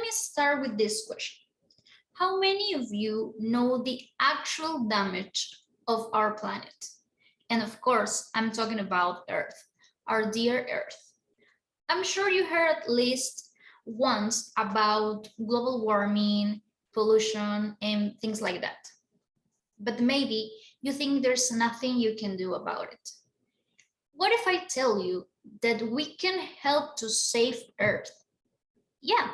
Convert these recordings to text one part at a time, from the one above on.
me start with this question. How many of you know the actual damage of our planet? And of course, I'm talking about Earth, our dear Earth. I'm sure you heard at least once about global warming, pollution, and things like that. But maybe you think there's nothing you can do about it. What if I tell you that we can help to save Earth? Yeah,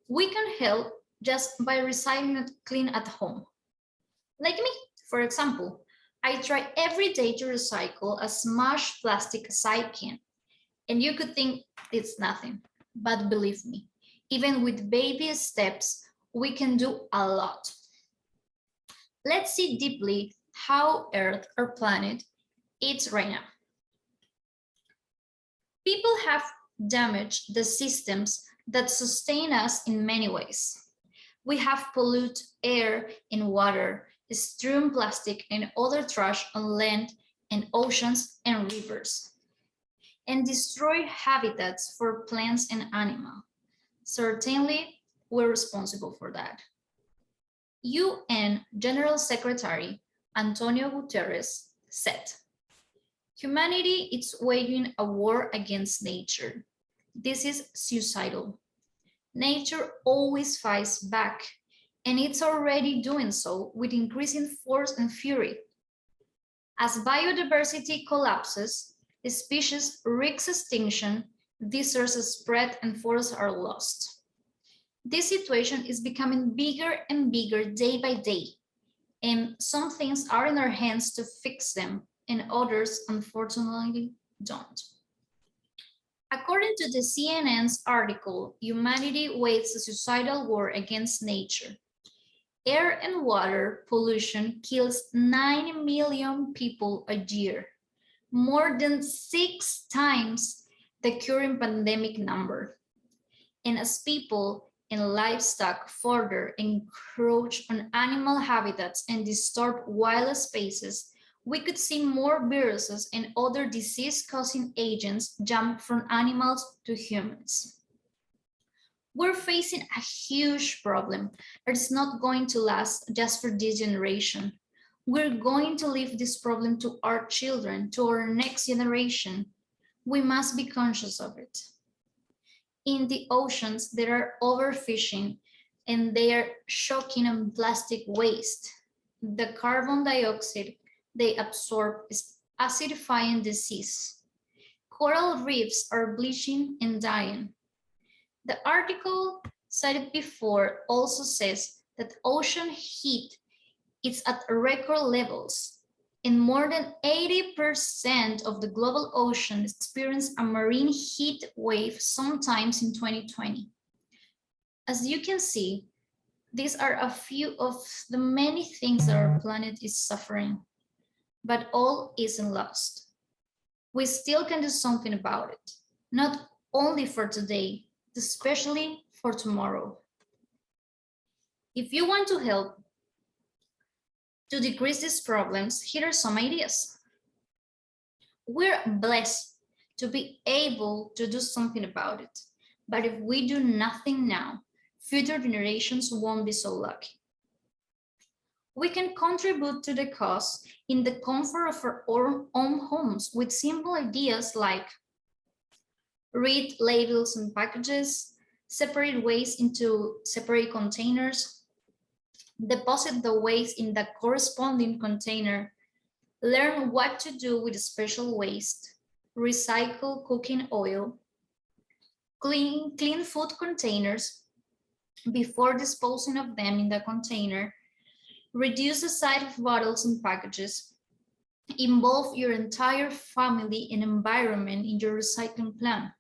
we can help just by recycling at home. Like me, for example, I try every day to recycle as much plastic as I can. And you could think it's nothing, but believe me, even with baby steps, we can do a lot. Let's see deeply how Earth, our planet, is right now. People have damaged the systems that sustain us in many ways. We have polluted air and water, strewn plastic and other trash on land and oceans and rivers, and destroy habitats for plants and animals. Certainly, we're responsible for that. UN General Secretary Antonio Guterres said, "Humanity is waging a war against nature. This is suicidal. Nature always fights back, and it's already doing so with increasing force and fury. As biodiversity collapses, species risk extinction, deserts spread, and forests are lost. This situation is becoming bigger and bigger day by day, and some things are in our hands to fix them, and others, unfortunately, don't." According to the CNN's article, humanity wages a suicidal war against nature. Air and water pollution kills 9 million people a year, more than 6 times the current pandemic number. And as people and livestock further encroach on animal habitats and disturb wild spaces, we could see more viruses and other disease-causing agents jump from animals to humans. We're facing a huge problem that is not going to last just for this generation. We're going to leave this problem to our children, to our next generation. We must be conscious of it. In the oceans, there are overfishing and they are choking on plastic waste. The carbon dioxide they absorb is acidifying the seas. Coral reefs are bleaching and dying. The article cited before also says that ocean heat is at record levels, and more than 80% of the global ocean experienced a marine heat wave sometimes in 2020. As you can see, these are a few of the many things that our planet is suffering. But all isn't lost. We still can do something about it, not only for today, especially for tomorrow. If you want to help to decrease these problems, here are some ideas. We're blessed to be able to do something about it, but if we do nothing now, future generations won't be so lucky. We can contribute to the cause in the comfort of our own homes with simple ideas like read labels and packages, separate waste into separate containers, deposit the waste in the corresponding container, learn what to do with special waste, recycle cooking oil, clean food containers before disposing of them in the container, reduce the size of bottles and packages, involve your entire family and environment in your recycling plan.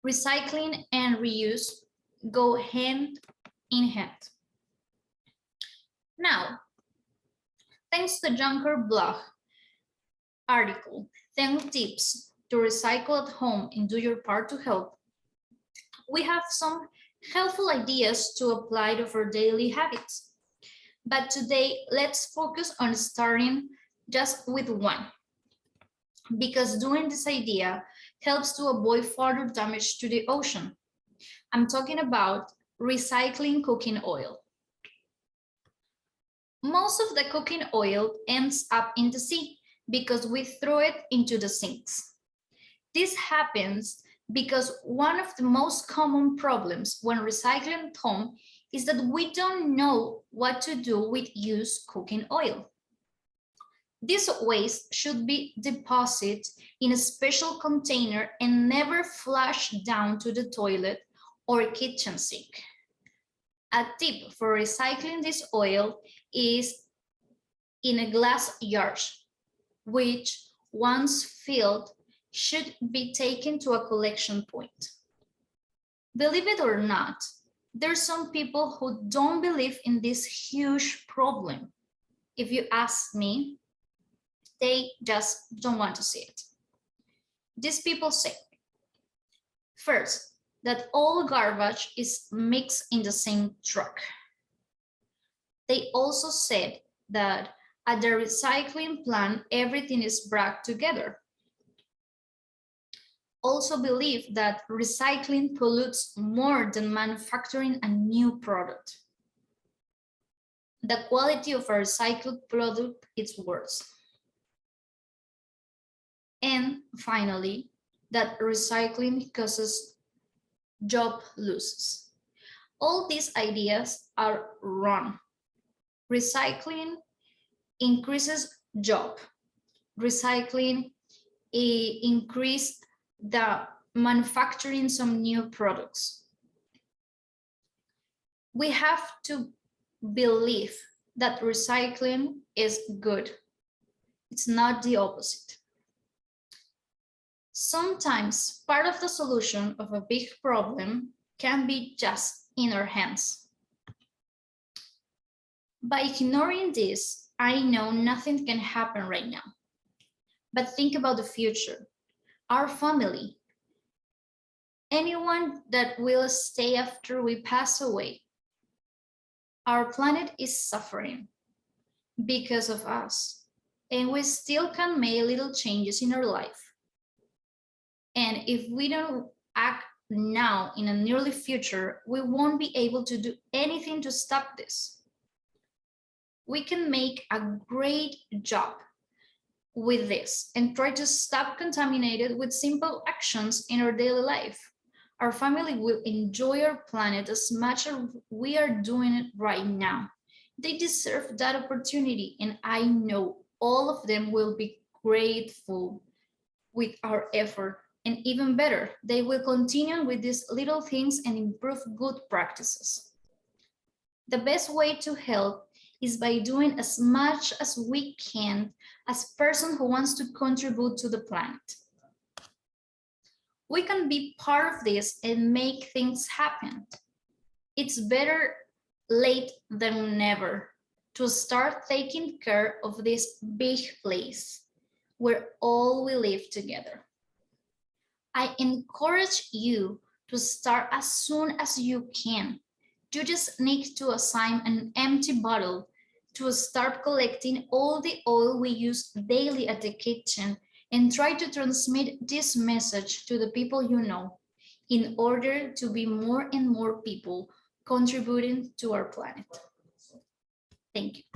Recycling and reuse go hand in hand. Now, thanks to the Junker blog article, 10 tips to recycle at home and do your part to help, we have some helpful ideas to apply to our daily habits. But today, let's focus on starting just with one, because doing this idea helps to avoid further damage to the ocean. I'm talking about recycling cooking oil. Most of the cooking oil ends up in the sea because we throw it into the sinks. This happens because one of the most common problems when recycling at home is that we don't know what to do with used cooking oil. This waste should be deposited in a special container and never flushed down to the toilet or kitchen sink. A tip for recycling this oil is in a glass jar, which once filled should be taken to a collection point. Believe it or not, there's some people who don't believe in this huge problem. If you ask me, they just don't want to see it. These people say, first, that all garbage is mixed in the same truck. They also said that at the recycling plant, everything is brought together. Also believe that recycling pollutes more than manufacturing a new product. The quality of a recycled product is worse. And finally, that recycling causes job losses. All these ideas are wrong. Recycling increases job. Recycling increases the manufacturing some new products. We have to believe that recycling is good. It's not the opposite. Sometimes part of the solution of a big problem can be just in our hands. By ignoring this, I know nothing can happen right now. But think about the future, our family, anyone that will stay after we pass away. Our planet is suffering because of us, and we still can make little changes in our life. And if we don't act now in a nearly future, we won't be able to do anything to stop this. We can make a great job with this and try to stop contaminated with simple actions in our daily life. Our family will enjoy our planet as much as we are doing it right now. They deserve that opportunity, and I know all of them will be grateful with our effort. And even better, they will continue with these little things and improve good practices. The best way to help is by doing as much as we can as a person who wants to contribute to the planet. We can be part of this and make things happen. It's better late than never to start taking care of this big place where all we live together. I encourage you to start as soon as you can. You just need to assign an empty bottle to start collecting all the oil we use daily at the kitchen and try to transmit this message to the people you know in order to be more and more people contributing to our planet. Thank you.